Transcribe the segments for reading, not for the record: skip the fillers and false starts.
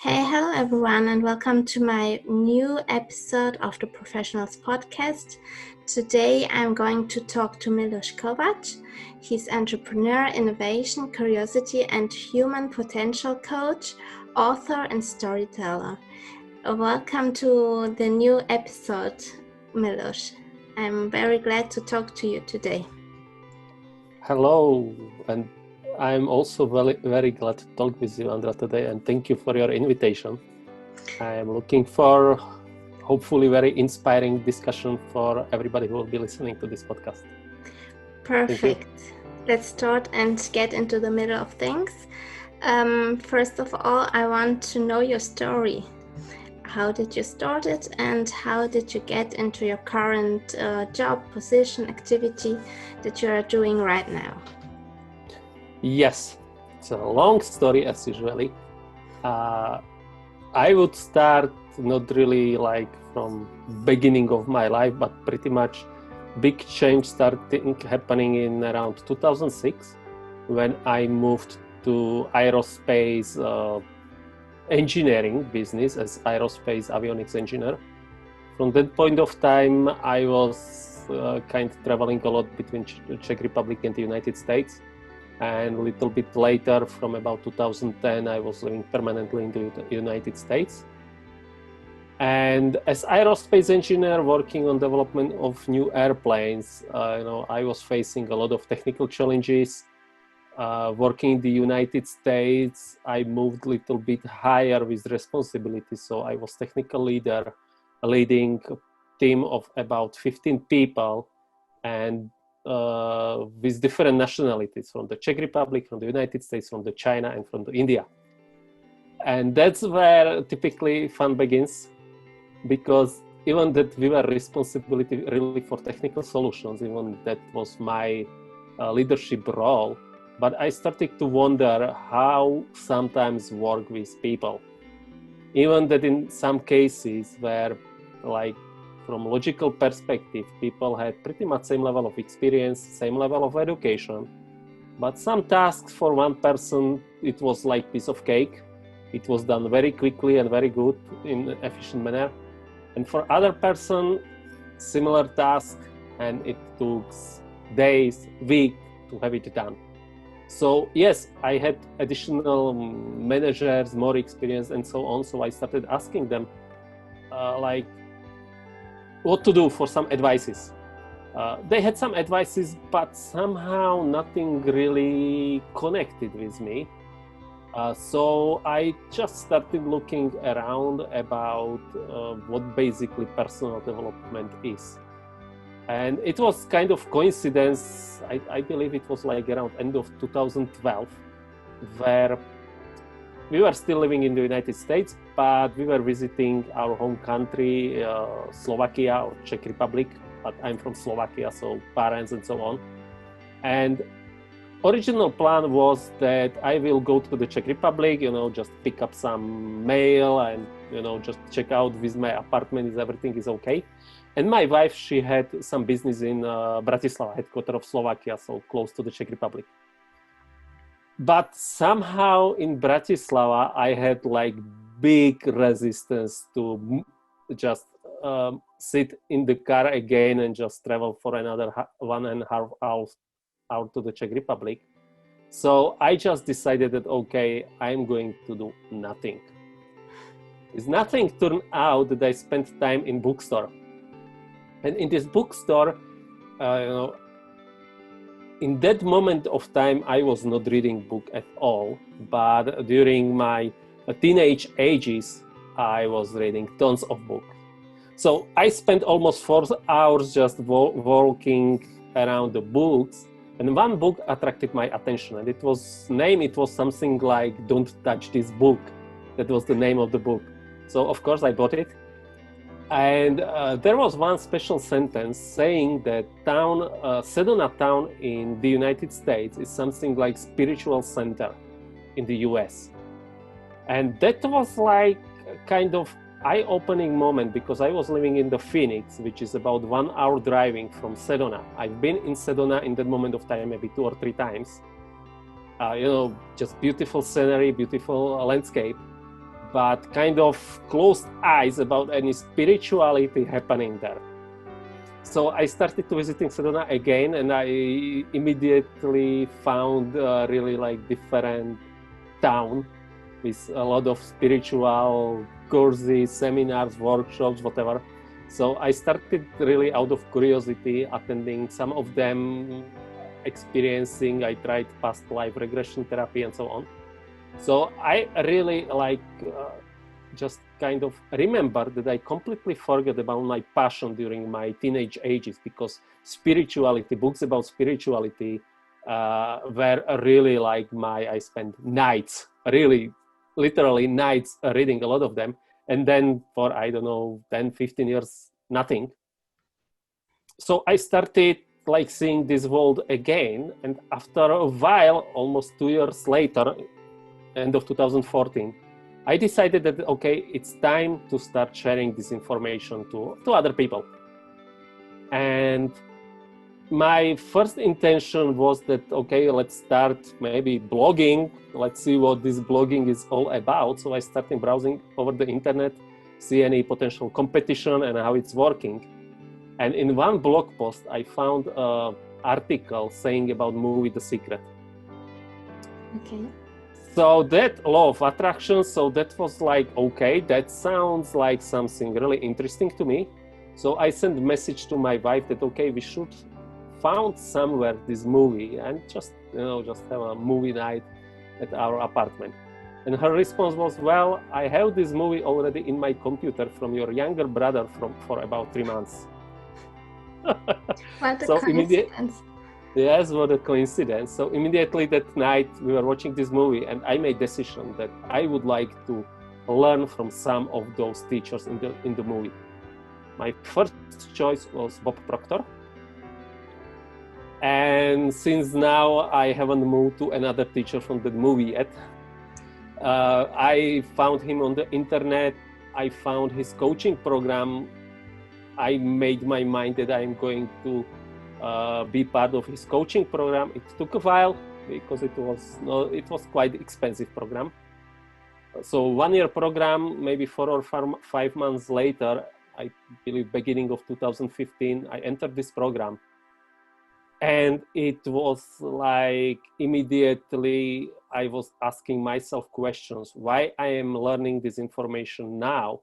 Hey, hello everyone, and welcome to my new episode of the Professionals Podcast. Today I'm going to talk to Miloš Kováč. He's entrepreneur, innovation, curiosity, and human potential coach, author, and storyteller. Welcome to the new episode, Miloš. I'm very glad to talk to you today. Hello, and I'm also very glad to talk with you, Andra, today, and thank you for your invitation. I'm looking for hopefully very inspiring discussion for everybody who will be listening to this podcast. Perfect. Let's start and get into the middle of things. First of all, I want to know your story. How did you start it, and how did you get into your current job, position, activity that you are doing right now? Yes, it's a long story as usually. I would start not really like from beginning of my life, but pretty much big change starting happening in around 2006 when I moved to aerospace engineering business as aerospace avionics engineer. From that point of time, I was kind of traveling a lot between Czech Republic and the United States. And a little bit later, from about 2010, I was living permanently in the United States. And as aerospace engineer working on development of new airplanes, I was facing a lot of technical challenges. Working in the United States, I moved a little bit higher with responsibility. So I was technical leader, leading a team of about 15 people, and with different nationalities from the Czech Republic, from the United States, from the China, and from the India. And that's where typically fun begins, because even that we were responsibility really for technical solutions, even that was my leadership role. But I started to wonder how sometimes work with people. Even that in some cases where, like, from logical perspective, people had pretty much same level of experience, same level of education. But some tasks for one person, it was like piece of cake. It was done very quickly and very good in an efficient manner. And for other person, similar task, and it took days, weeks to have it done. So yes, I had additional managers, more experience, and so on. So I started asking them, what to do for some advices. They had some advices, but somehow nothing really connected with me. So I just started looking around about what basically personal development is. And it was kind of coincidence. I believe it was like around end of 2012, where we were still living in the United States, but we were visiting our home country, Slovakia or Czech Republic, but I'm from Slovakia, so parents and so on. And original plan was that I will go to the Czech Republic, just pick up some mail and, just check out with my apartment if everything is okay. And my wife, she had some business in Bratislava, headquarters of Slovakia, so close to the Czech Republic. But somehow in Bratislava, I had like big resistance to just sit in the car again and just travel for another 1.5 hours out to the Czech Republic. So I just decided that, okay, I'm going to do nothing. It's nothing turned out that I spent time in bookstore. And in this bookstore, in that moment of time, I was not reading book at all, but during my teenage ages, I was reading tons of books. So I spent almost 4 hours just walking around the books, and one book attracted my attention, and it was something like "Don't Touch This Book." That was the name of the book. So of course I bought it. And there was one special sentence saying that Sedona town in the United States is something like spiritual center in the US. And that was like kind of eye-opening moment, because I was living in the Phoenix, which is about 1 hour driving from Sedona. I've been in Sedona in that moment of time maybe 2 or 3 times. Just beautiful scenery, beautiful landscape. but kind of closed eyes about any spirituality happening there. So I started to visiting Sedona again, and I immediately found a really like different town with a lot of spiritual courses, seminars, workshops, whatever. So I started really out of curiosity, attending some of them, experiencing. I tried past life regression therapy and so on. So I really just kind of remember that I completely forgot about my passion during my teenage ages, because spirituality, books about spirituality were really like I spent nights, really literally nights reading a lot of them. And then for, I don't know, 10, 15 years, nothing. So I started like seeing this world again. And after a while, almost 2 years later, end of 2014, I decided that, okay, it's time to start sharing this information to other people. And my first intention was that, okay, let's start maybe blogging. Let's see what this blogging is all about. So I started browsing over the internet, see any potential competition and how it's working. And in one blog post, I found an article saying about movie The Secret. Okay. So that law of attraction, so that was like, okay, that sounds like something really interesting to me. So I sent a message to my wife that, okay, we should found somewhere this movie and just have a movie night at our apartment. And her response was, well, I have this movie already in my computer from your younger brother for about 3 months. What a coincidence. Yes, what a coincidence. So immediately that night we were watching this movie, and I made decision that I would like to learn from some of those teachers in the movie. My first choice was Bob Proctor. And since now I haven't moved to another teacher from the movie yet, I found him on the internet. I found his coaching program. I made my mind that I'm going to be part of his coaching program. It took a while because it was quite expensive program. So 1 year program, maybe 4 or 5 months later, I believe beginning of 2015, I entered this program. And it was like immediately I was asking myself questions, why I am learning this information now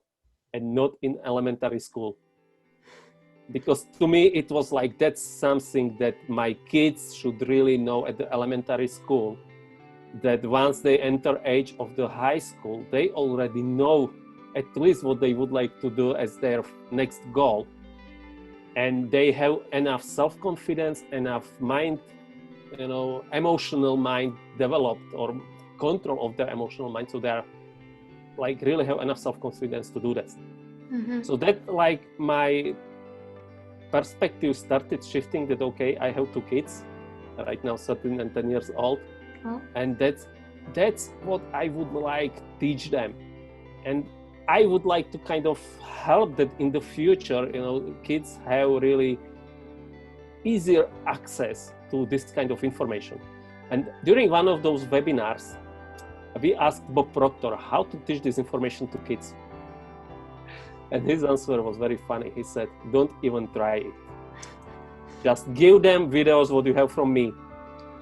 and not in elementary school. Because to me, it was like, that's something that my kids should really know at the elementary school, that once they enter age of the high school, they already know at least what they would like to do as their next goal. And they have enough self-confidence, enough mind, emotional mind developed, or control of their emotional mind. So they're like really have enough self-confidence to do that. Mm-hmm. So that like my perspective started shifting that, okay, I have 2 kids, right now 13 and 10 years old. Oh. And that's what I would like teach them. And I would like to kind of help that in the future, kids have really easier access to this kind of information. And during one of those webinars, we asked Bob Proctor how to teach this information to kids. And his answer was very funny. He said, don't even try it. Just give them videos what you have from me.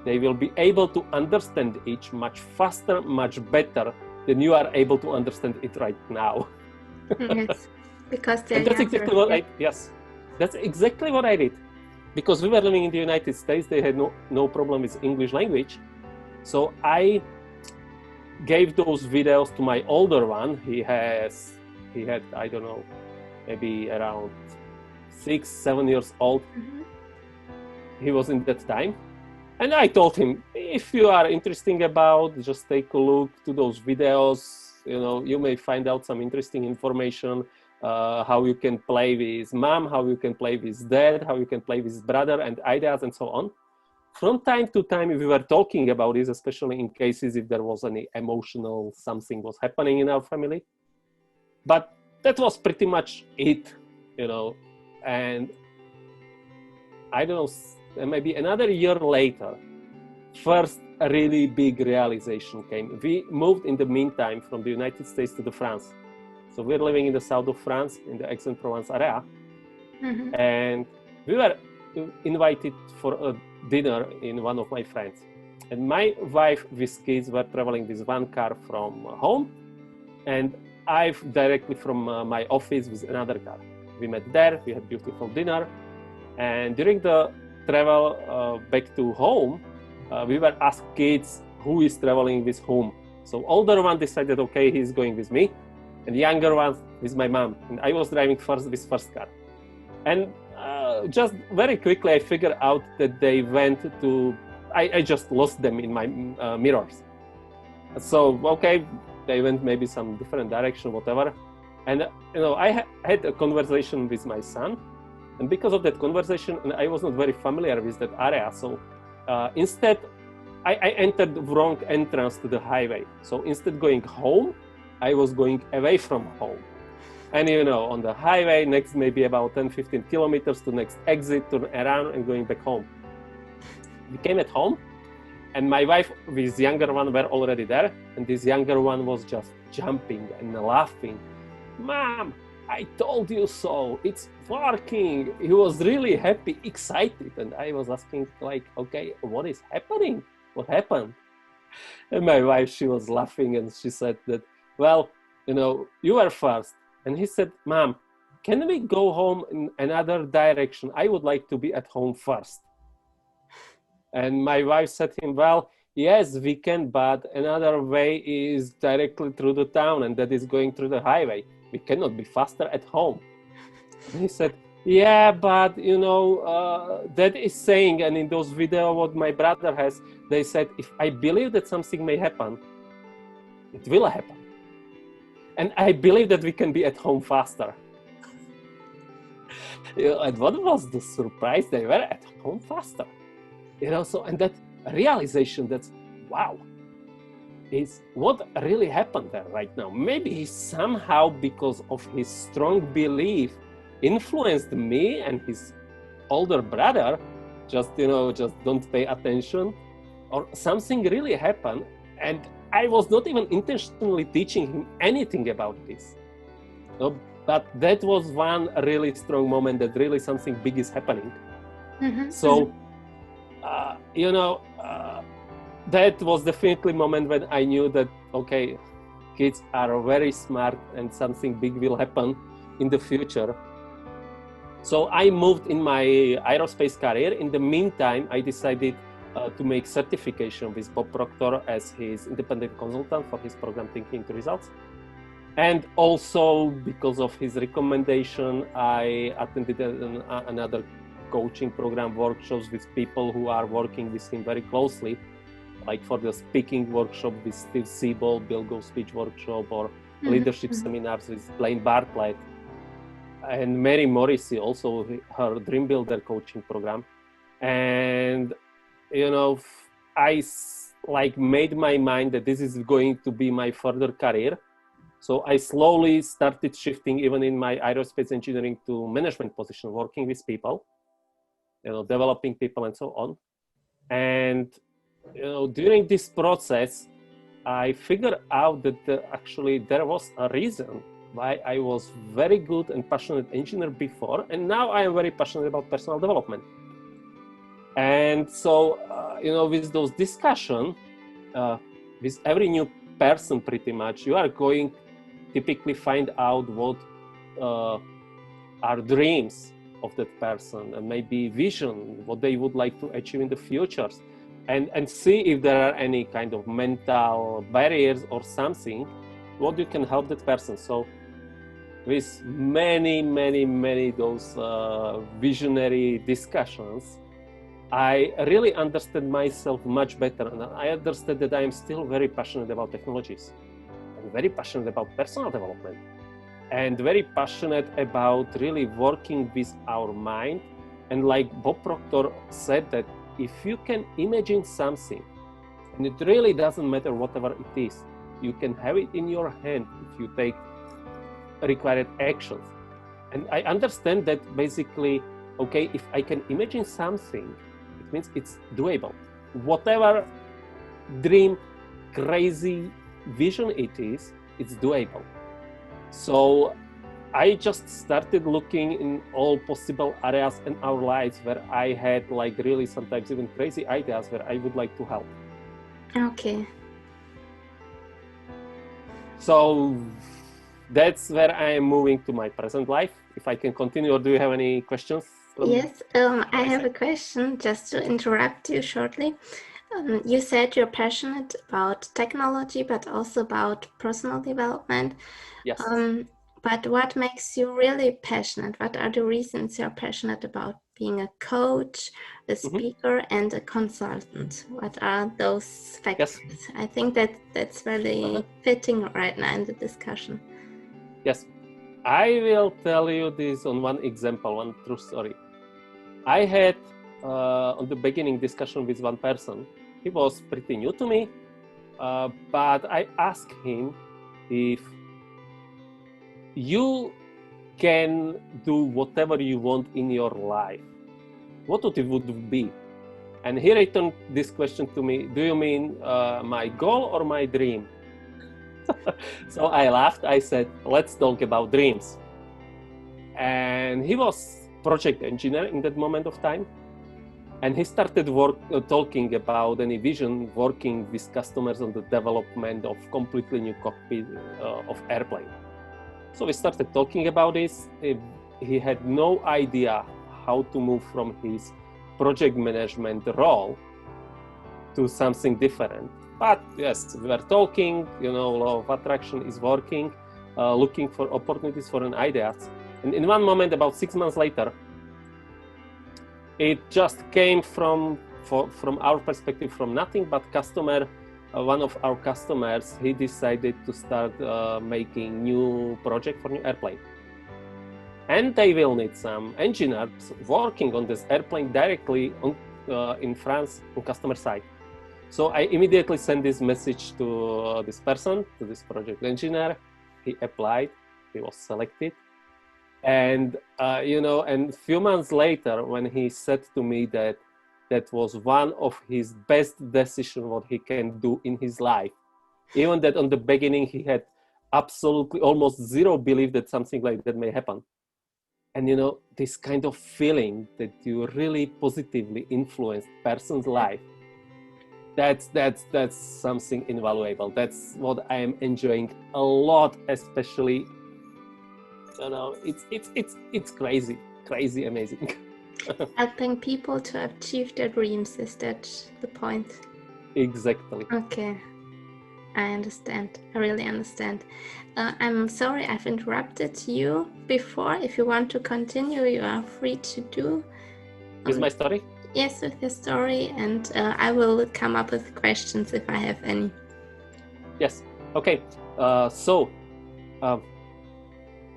They will be able to understand it much faster, much better than you are able to understand it right now. Yes, because they're that's exactly what that's exactly what I did. Because we were living in the United States, they had no problem with English language. So I gave those videos to my older one. He had, I don't know, maybe around 6-7 years old. Mm-hmm. He was in that time. And I told him, if you are interested about, just take a look to those videos. You may find out some interesting information, how you can play with mom, how you can play with dad, how you can play with brother and ideas and so on. From time to time, we were talking about this, especially in cases if there was any emotional, something was happening in our family. But that was pretty much it, and I don't know, maybe another year later, first a really big realization came. We moved in the meantime from the United States to France. So we're living in the south of France, in the Aix-en-Provence area. Mm-hmm. And we were invited for a dinner in one of my friends. And my wife with kids were traveling with one car from home, and I directly from my office with another car. We met there, we had beautiful dinner, and during the travel back to home, we were asked kids who is traveling with whom. So older one decided, okay, he's going with me, and younger one with my mom. And I was driving first with first car. And just very quickly, I figured out that they went to, I just lost them in my mirrors. So, okay, they went maybe some different direction, whatever. And, I had a conversation with my son. And because of that conversation, and I was not very familiar with that area. So instead, I entered the wrong entrance to the highway. So instead going home, I was going away from home. And on the highway, next maybe about 10-15 kilometers to next exit, turn around and going back home. We came at home, and my wife with younger one were already there, and this younger one was just jumping and laughing. Mom, I told you so, it's working. He was really happy, excited, and I was asking like, okay, what is happening? What happened? And my wife, she was laughing, and she said that, well, you were first. And he said, Mom, can we go home in another direction? I would like to be at home first. And my wife said to him, well, yes, we can, but another way is directly through the town, and that is going through the highway. We cannot be faster at home. And he said, yeah, but, that is saying, and in those videos what my brother has, they said, if I believe that something may happen, it will happen. And I believe that we can be at home faster. And what was the surprise? They were at home faster. So, and that realization, that's, wow, is what really happened there right now. Maybe he somehow, because of his strong belief, influenced me and his older brother, just don't pay attention, or something really happened. And I was not even intentionally teaching him anything about this. But that was one really strong moment that really something big is happening. Mm-hmm. So, that was definitely a moment when I knew that, okay, kids are very smart and something big will happen in the future. So I moved in my aerospace career. In the meantime, I decided to make certification with Bob Proctor as his independent consultant for his program Thinking to Results. And also because of his recommendation, I attended another coaching program workshops with people who are working with him very closely, like for the speaking workshop with Steve Siebel, Bill Go Speech workshop, or leadership seminars with Blaine Bartlett, and Mary Morrissey, also her Dream Builder coaching program. And I made my mind that this is going to be my further career. So I slowly started shifting even in my aerospace engineering to management position, working with people, developing people and so on. And, during this process, I figured out that actually there was a reason why I was very good and passionate engineer before, and now I am very passionate about personal development. And so, with those discussions, with every new person pretty much, you are going typically find out what are dreams of that person, and maybe vision, what they would like to achieve in the future, and see if there are any kind of mental barriers or something, what you can help that person. So with many those visionary discussions, I really understood myself much better, and I understood that I am still very passionate about technologies, and very passionate about personal development, and very passionate about really working with our mind. And like Bob Proctor said, that if you can imagine something, and it really doesn't matter whatever it is, you can have it in your hand if you take required actions. And I understand that basically, okay, if I can imagine something, it means it's doable. Whatever dream crazy vision it is, it's doable. So I just started looking in all possible areas in our lives where I had like really sometimes even crazy ideas where I would like to help. Okay. So that's where I am moving to my present life. If I can continue, or do you have any questions? Yes, I have a question just to interrupt you shortly. You said you're passionate about technology, but also about personal development. Yes. But what makes you really passionate? What are the reasons you're passionate about being a coach, a speaker, and a consultant? What are those factors? Yes. I think that's really fitting right now in the discussion. Yes. I will tell you this on one example, one true story. I had on the beginning discussion with one person. He was pretty new to me, but I asked him if you can do whatever you want in your life, what would it be? And he returned this question to me, do you mean my goal or my dream? So I laughed. I said, let's talk about dreams. And he was project engineer in that moment of time. And he started talking about any vision, working with customers on the development of completely new cockpit of airplane. So we started talking about this. He had no idea how to move from his project management role to something different. But yes, we were talking, law of attraction is working, looking for opportunities for an ideas. And in one moment, about 6 months later, it just came from our perspective from nothing, but one of our customers, he decided to start making new project for new airplane. And they will need some engineers working on this airplane directly in France on customer side. So I immediately sent this message to this person, to this project engineer. He applied, he was selected. And, and a few months later, when he said to me that was one of his best decisions what he can do in his life, even that on the beginning he had absolutely almost zero belief that something like that may happen. And, this kind of feeling that you really positively influence person's life, that's something invaluable. That's what I am enjoying a lot, especially. It's crazy, amazing. Helping people to achieve their dreams, is that the point? Exactly. Okay, I understand. I really understand. I'm sorry I've interrupted you before. If you want to continue, you are free to do. With my story? Yes, with your story, and I will come up with questions if I have any. Yes. Okay.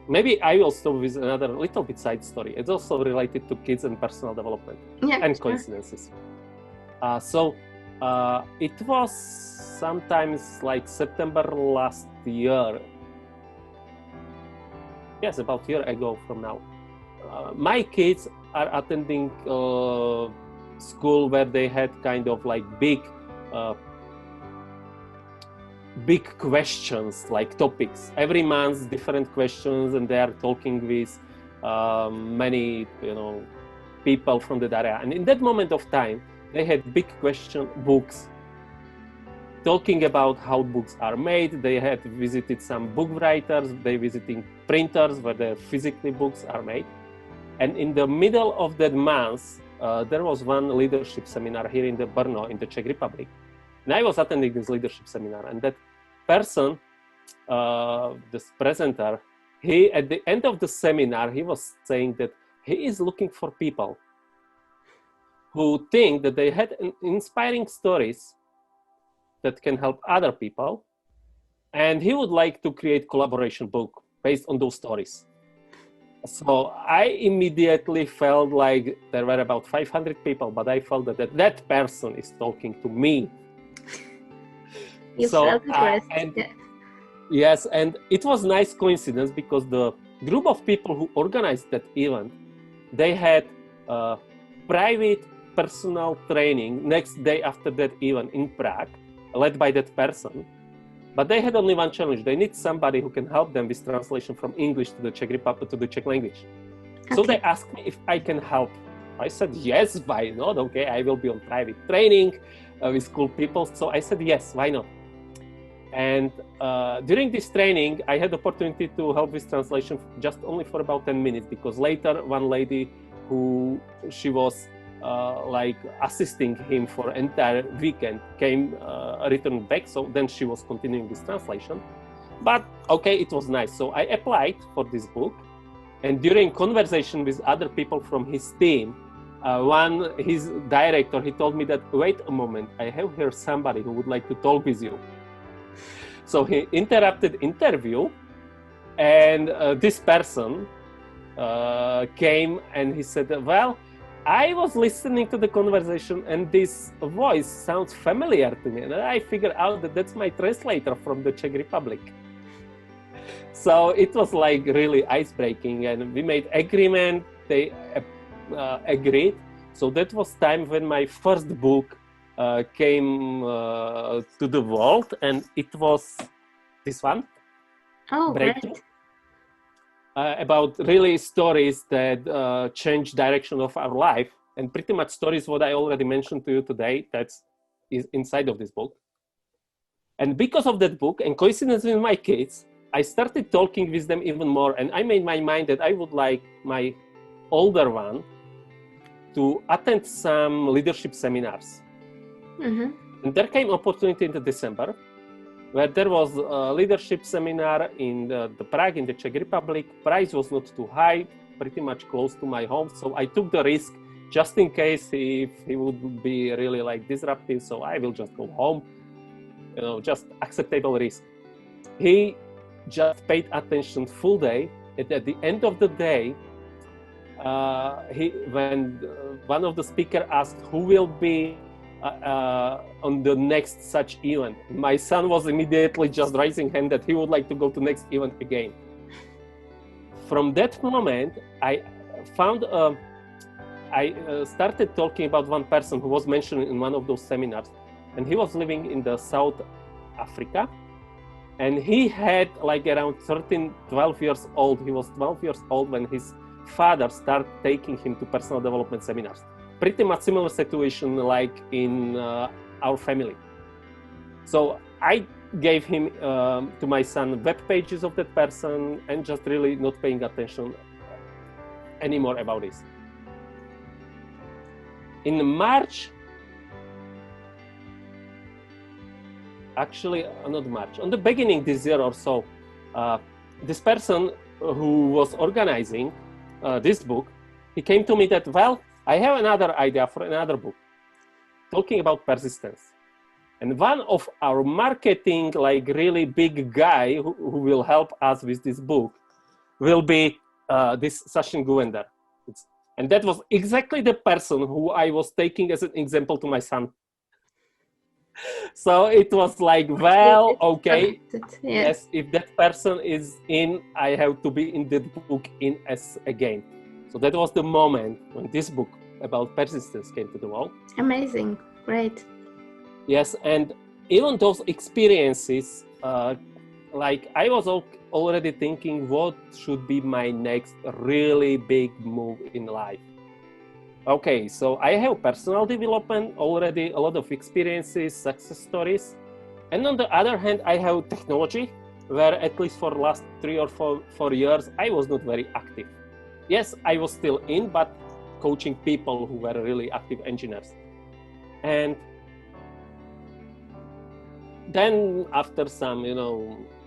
Maybe I will start with another little bit side story. It's also related to kids and personal development and coincidences. It was sometimes like September last year. Yes, about a year ago from now. My kids are attending school where they had kind of like big questions, like topics. Every month, different questions, and they are talking with many, people from that area. And in that moment of time, they had big question books, talking about how books are made. They had visited some book writers. They visiting printers where the physically books are made. And in the middle of that month, there was one leadership seminar here in the Brno, in the Czech Republic. And I was attending this leadership seminar, and that person, this presenter, he, at the end of the seminar, he was saying that he is looking for people who think that they had inspiring stories that can help other people, and he would like to create collaboration book based on those stories. So I immediately felt like there were about 500 people, but I felt that person is talking to me. Yes, and it was nice coincidence because the group of people who organized that event, they had private personal training next day after that event in Prague, led by that person. But they had only one challenge. They need somebody who can help them with translation from English to the Czech Republic, to the Czech language. Okay. So they asked me if I can help. I said, yes, why not? Okay, I will be on private training with school people. So I said, yes, why not? And during this training, I had the opportunity to help with translation just only for about 10 minutes, because later one lady she was like assisting him for entire weekend returned back. So then she was continuing this translation. But okay, it was nice. So I applied for this book. And during conversation with other people from his team, his director, he told me that, wait a moment, I have here somebody who would like to talk with you. So he interrupted interview, and this person came and he said, well, I was listening to the conversation and this voice sounds familiar to me. And I figured out that that's my translator from the Czech Republic. So it was like really ice-breaking, and we made agreement, they agreed. So that was time when my first book came to the world, and it was this one. Oh, Breakthrough. Great. About really stories that change direction of our life, and pretty much stories what I already mentioned to you today, that's is inside of this book. And because of that book and coincidence with my kids, I started talking with them even more, and I made my mind that I would like my older one to attend some leadership seminars. Mm-hmm. And there came opportunity in December, where there was a leadership seminar in the Prague, in the Czech Republic. Price was not too high, pretty much close to my home. So I took the risk just in case if he would be really like disruptive. So I will just go home, just acceptable risk. He just paid attention full day. And at the end of the day, when one of the speakers asked who will be on the next such event, my son was immediately just raising hand that he would like to go to next event again. From that moment, I started talking about one person who was mentioned in one of those seminars, and he was living in the South Africa, and he had like around 12 years old. He was 12 years old when his father started taking him to personal development seminars. Pretty much similar situation like in our family. So I gave him to my son web pages of that person, and just really not paying attention anymore about this. In March, actually not March, on the beginning this year or so, this person who was organizing this book, he came to me that, well, I have another idea for another book, talking about persistence. And one of our marketing, like really big guy who will help us with this book will be this Sachin Guvender. And that was exactly the person who I was taking as an example to my son. So it was like, well, okay, yes, if that person is in, I have to be in that book in as again. So that was the moment when this book about persistence came to the world. Amazing, great. Yes, and even those experiences, like I was already thinking what should be my next really big move in life. Okay, so I have personal development, already a lot of experiences, success stories. And on the other hand, I have technology, where at least for the last 3 or 4 years, I was not very active. Yes, I was still in, but coaching people who were really active engineers. And then after some,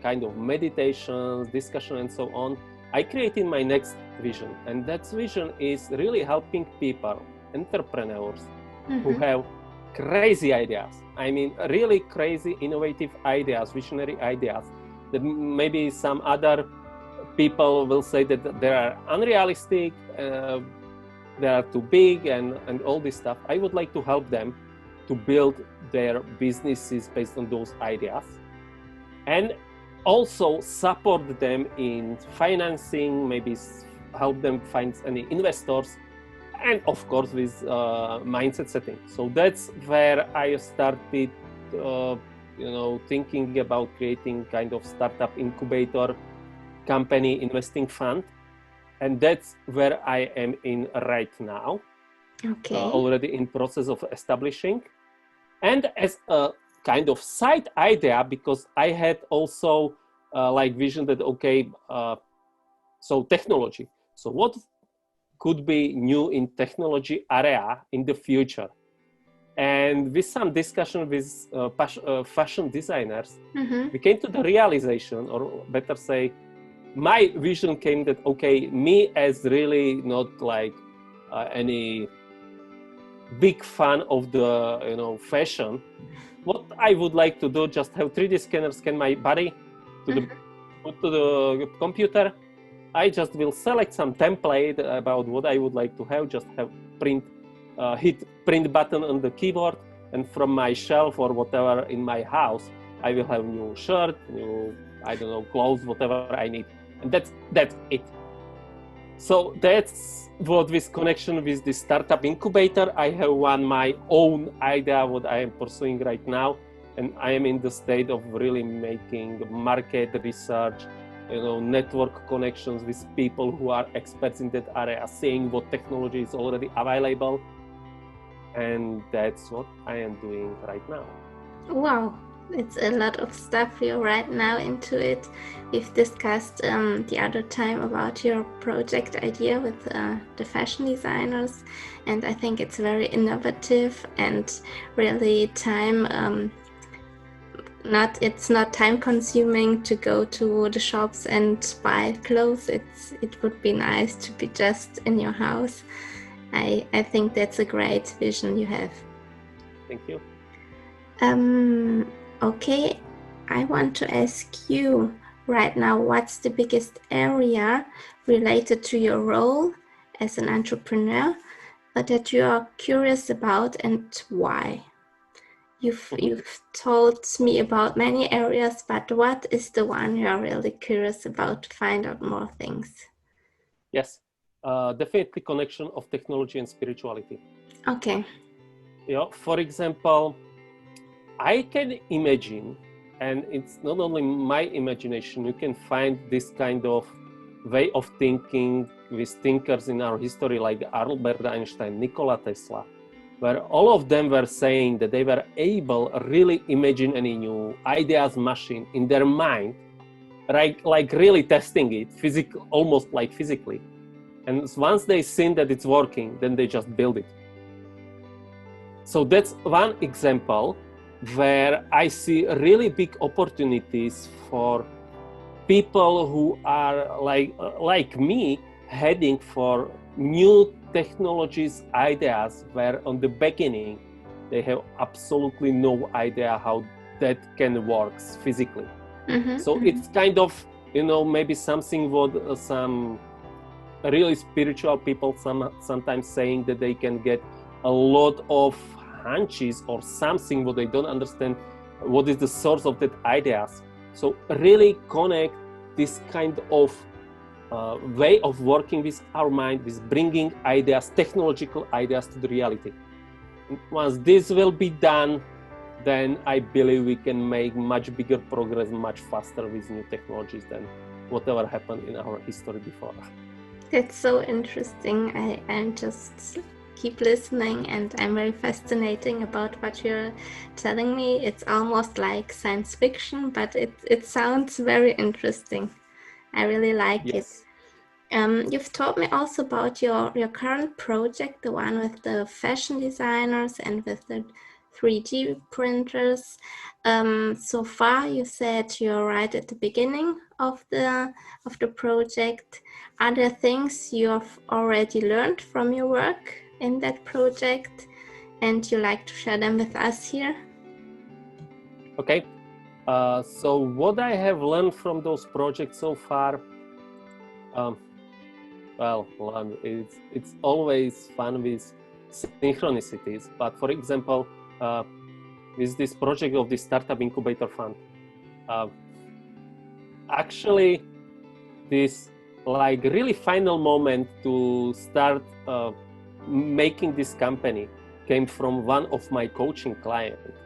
kind of meditations, discussion, and so on, I created my next vision. And that vision is really helping people, entrepreneurs, who have crazy ideas. I mean, really crazy, innovative ideas, visionary ideas that maybe some other people will say that they are unrealistic, they are too big, and all this stuff. I would like to help them to build their businesses based on those ideas, and also support them in financing, maybe help them find any investors, and of course with mindset setting. So that's where I started thinking about creating kind of startup incubator company investing fund. And that's where I am in right now. Okay. Already in process of establishing. And as a kind of side idea, because I had also vision that, so technology. So what could be new in technology area in the future? And with some discussion with fashion designers, we came to the realization, or better say, my vision came that, me as really not any big fan of the fashion, what I would like to do, just have 3D scanner scan my body put to the computer. I just will select some template about what I would like to have, just have hit print button on the keyboard, and from my shelf or whatever in my house, I will have new shirt, new, clothes, whatever I need. And that's it. So that's what with connection with the startup incubator, I have my own idea what I am pursuing right now. And I am in the state of really making market research, network connections with people who are experts in that area, seeing what technology is already available. And that's what I am doing right now. Wow, it's a lot of stuff you're right now into it. We've discussed the other time about your project idea with the fashion designers, and I think it's very innovative and really it's not time consuming to go to the shops and buy clothes. It would be nice to be just in your house. I think that's a great vision you have. Thank you. Okay, I want to ask you right now, what's the biggest area related to your role as an entrepreneur that you are curious about, and why? You've told me about many areas, but what is the one you are really curious about to find out more things? Yes, definitely connection of technology and spirituality. Okay. For example, I can imagine, and it's not only my imagination, you can find this kind of way of thinking with thinkers in our history like Albert Einstein, Nikola Tesla, where all of them were saying that they were able really imagine any new ideas machine in their mind, like really testing it, almost like physically. And once they seen that it's working, then they just build it. So that's one example where I see really big opportunities for people who are like me, heading for new technologies, ideas, where on the beginning they have absolutely no idea how that can work physically. So it's kind of, maybe something what some really spiritual people sometimes saying that they can get a lot of hunches or something what they don't understand what is the source of that ideas. So really connect this kind of way of working with our mind, with bringing ideas, technological ideas to the reality. And once this will be done, then I believe we can make much bigger progress much faster with new technologies than whatever happened in our history before. That's so interesting. I'm just keep listening, and I'm very fascinating about what you're telling me. It's almost like science fiction, but it sounds very interesting. I really like it. You've told me also about your current project, the one with the fashion designers and with the 3D printers. So far, you said you're right at the beginning of the project. Are there things you have already learned from your work in that project, and you like to share them with us here? Okay. So what I have learned from those projects so far, it's always fun with synchronicities. But for example, with this project of the Startup Incubator Fund, actually this really final moment to start making this company came from one of my coaching clients,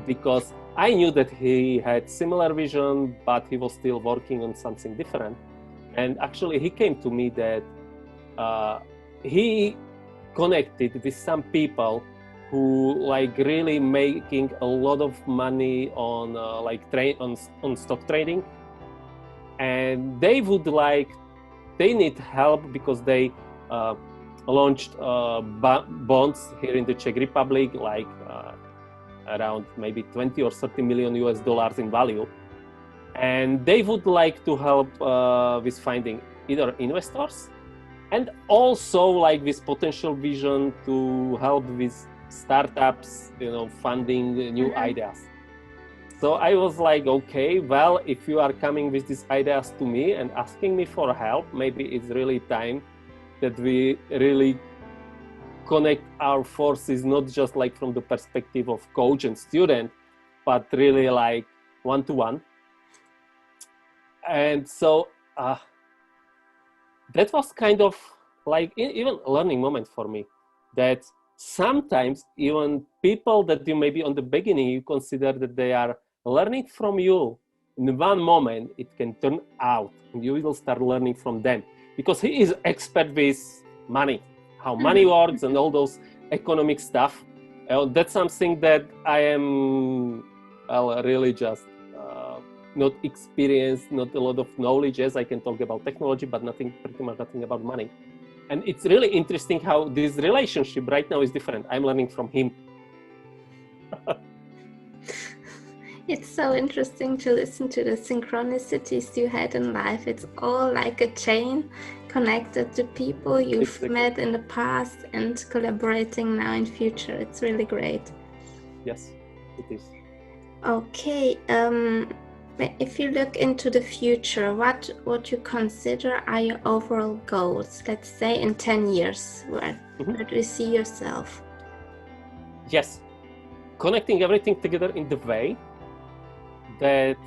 because I knew that he had similar vision, but he was still working on something different. And actually, he came to me that he connected with some people who like really making a lot of money on on stock trading, and they need help because they launched bonds here in the Czech Republic, like around maybe 20 or 30 million US dollars in value. And they would like to help with finding either investors and also like with potential vision to help with startups, funding new ideas. So I was like, okay, well, if you are coming with these ideas to me and asking me for help, maybe it's really time that we really connect our forces, not just like from the perspective of coach and student, but really like one-to-one. And so that was kind of like even a learning moment for me, that sometimes even people that you maybe on the beginning you consider that they are learning from you, in one moment it can turn out and you will start learning from them because he is expert with money, how money works and all those economic stuff. That's something that I am really just not experienced, not a lot of knowledge. Yes, I can talk about technology, but pretty much nothing about money. And it's really interesting how this relationship right now is different. I'm learning from him. It's so interesting to listen to the synchronicities you had in life. It's all like a chain connected to people you've met in the past and collaborating now in future. It's really great. Yes, it is. Okay. If you look into the future, what you consider are your overall goals? Let's say in 10 years, where do you see yourself? Yes, connecting everything together in the way that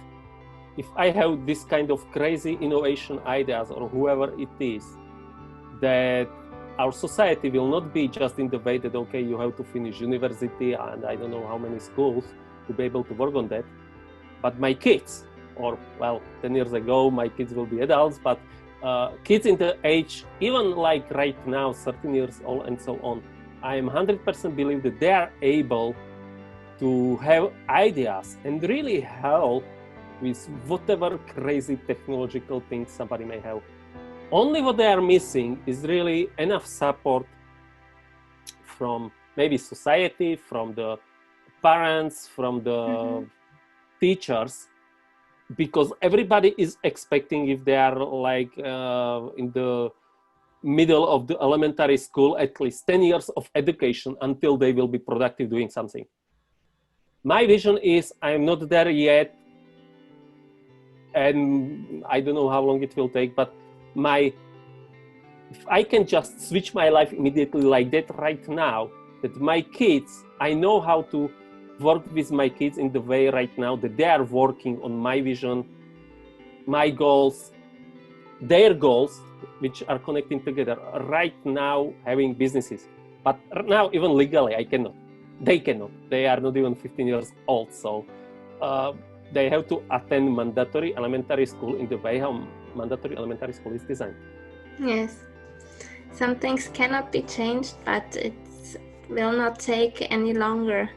if I have this kind of crazy innovation ideas or whoever it is, that our society will not be just in the way that, okay, you have to finish university and I don't know how many schools to be able to work on that. But my kids, or well, 10 years ago, my kids will be adults, but kids in the age, even like right now, 13 years old and so on, I am 100% believe that they are able to have ideas and really help with whatever crazy technological things somebody may have. Only what they are missing is really enough support from maybe society, from the parents, from the teachers, because everybody is expecting, if they are like in the middle of the elementary school, at least 10 years of education until they will be productive doing something. My vision is I'm not there yet, and I don't know how long it will take, but if I can just switch my life immediately like that right now, that my kids, I know how to work with my kids in the way right now that they are working on my vision, my goals, their goals, which are connecting together right now, having businesses. But now, even legally, I cannot. They cannot. They are not even 15 years old. So they have to attend mandatory elementary school in the way how mandatory elementary school is designed. Yes. Some things cannot be changed, but it will not take any longer.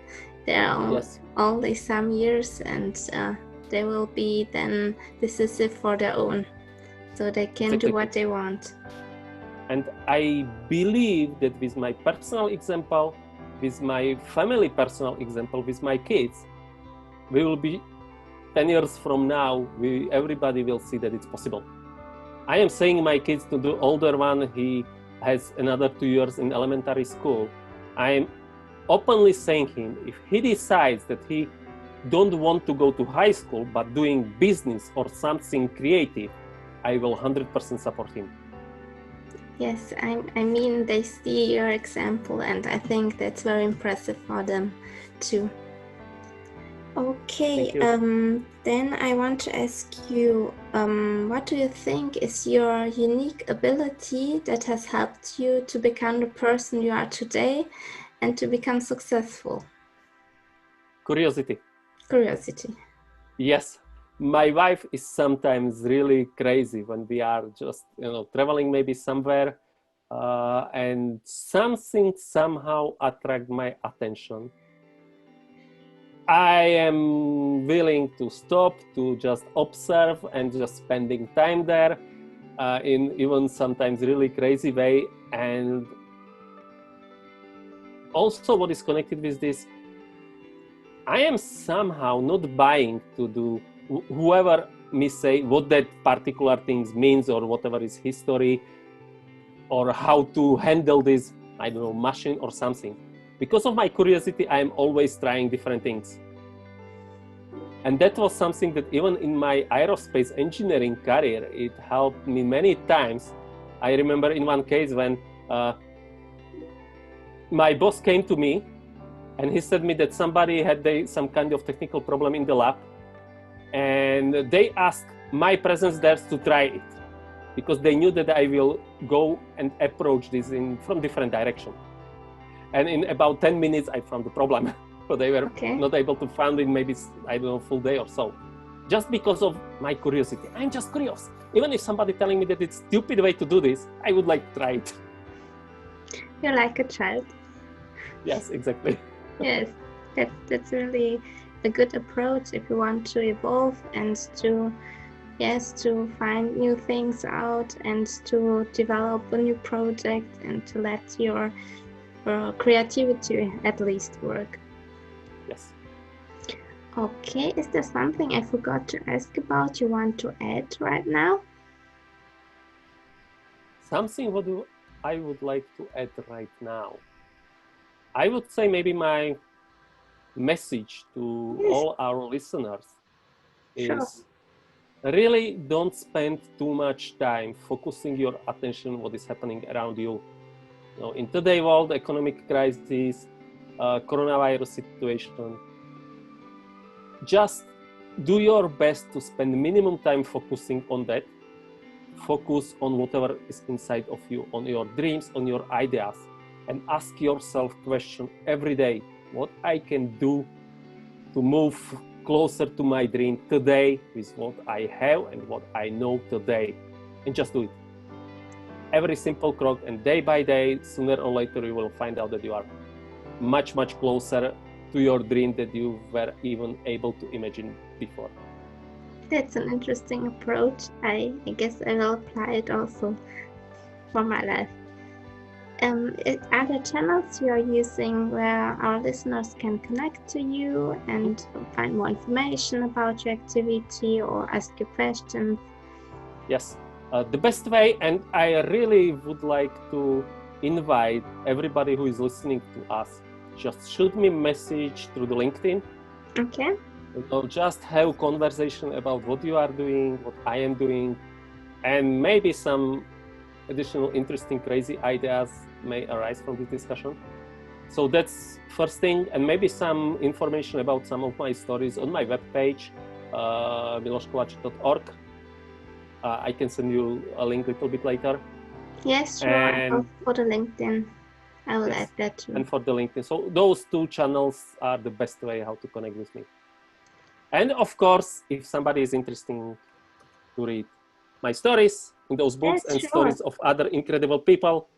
There are only some years, and they will be then decisive for their own, so they can do what they want. And I believe that with my personal example, with my family personal example, with my kids, we will be 10 years from now, everybody will see that it's possible. I am saying my kids, to the older one, he has another 2 years in elementary school. I am openly saying him, if he decides that he don't want to go to high school, but doing business or something creative, I will 100% support him. Yes, I mean, they see your example, and I think that's very impressive for them too. Okay, then I want to ask you, what do you think is your unique ability that has helped you to become the person you are today and to become successful? Curiosity. Curiosity. Yes. My wife is sometimes really crazy when we are just, traveling maybe somewhere, and something somehow attract my attention. I am willing to stop, to just observe and just spending time there, in even sometimes really crazy way. And also what is connected with this, I am somehow not buying to do whoever may say what that particular things means or whatever is history or how to handle this, I don't know, machine or something. Because of my curiosity, I am always trying different things. And that was something that even in my aerospace engineering career, it helped me many times. I remember in one case when my boss came to me and he said me that somebody had some kind of technical problem in the lab, and they asked my presence there to try it because they knew that I will go and approach this from different direction. And in about 10 minutes, I found the problem. So they were not able to find it maybe, I don't know, full day or so. Just because of my curiosity. I'm just curious. Even if somebody telling me that it's a stupid way to do this, I would like to try it. You're like a child. Yes, exactly. Yes, that's really a good approach if you want to evolve and to find new things out and to develop a new project and to let your creativity at least work. Yes. Okay, is there something I forgot to ask about you want to add right now? Something what I would like to add right now. I would say maybe my message to all our listeners is really don't spend too much time focusing your attention on what is happening around you. In today's world, economic crisis, coronavirus situation, just do your best to spend minimum time focusing on that. Focus on whatever is inside of you, on your dreams, on your ideas, and ask yourself question every day, what I can do to move closer to my dream today with what I have and what I know today, and just do it. Every simple crook, and day by day, sooner or later, you will find out that you are much, much closer to your dream that you were even able to imagine before. That's an interesting approach. I guess I will apply it also for my life. Are there channels you are using where our listeners can connect to you and find more information about your activity or ask you questions? Yes, the best way, and I really would like to invite everybody who is listening to us, just shoot me a message through the LinkedIn. Okay. Just have conversation about what you are doing, what I am doing, and maybe some additional interesting, crazy ideas may arise from this discussion. So that's first thing, and maybe some information about some of my stories on my webpage, miloškovač.org. I can send you a link a little bit later. Yes, sure. And for the LinkedIn, I will add that too. And for the LinkedIn. So those two channels are the best way how to connect with me. And of course, if somebody is interested to read my stories in those books and stories of other incredible people,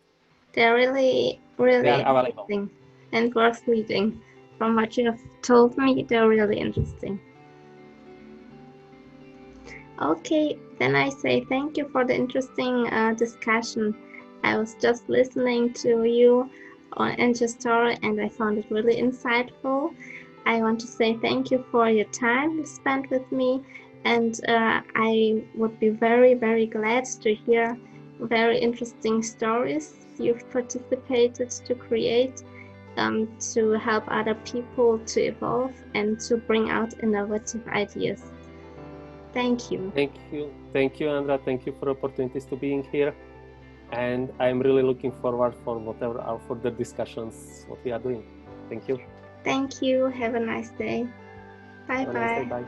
they're really, really interesting and worth reading. From what you have told me, they're really interesting. Okay, then I say thank you for the interesting discussion. I was just listening to you and your story, and I found it really insightful. I want to say thank you for your time you spent with me, and I would be very, very glad to hear very interesting stories you've participated to create to help other people to evolve and to bring out innovative ideas. Thank you. Thank you, Andra. Thank you for opportunities to being here. And I'm really looking forward for whatever our further discussions, what we are doing. Thank you. Thank you. Have a nice day. Bye-bye. Bye.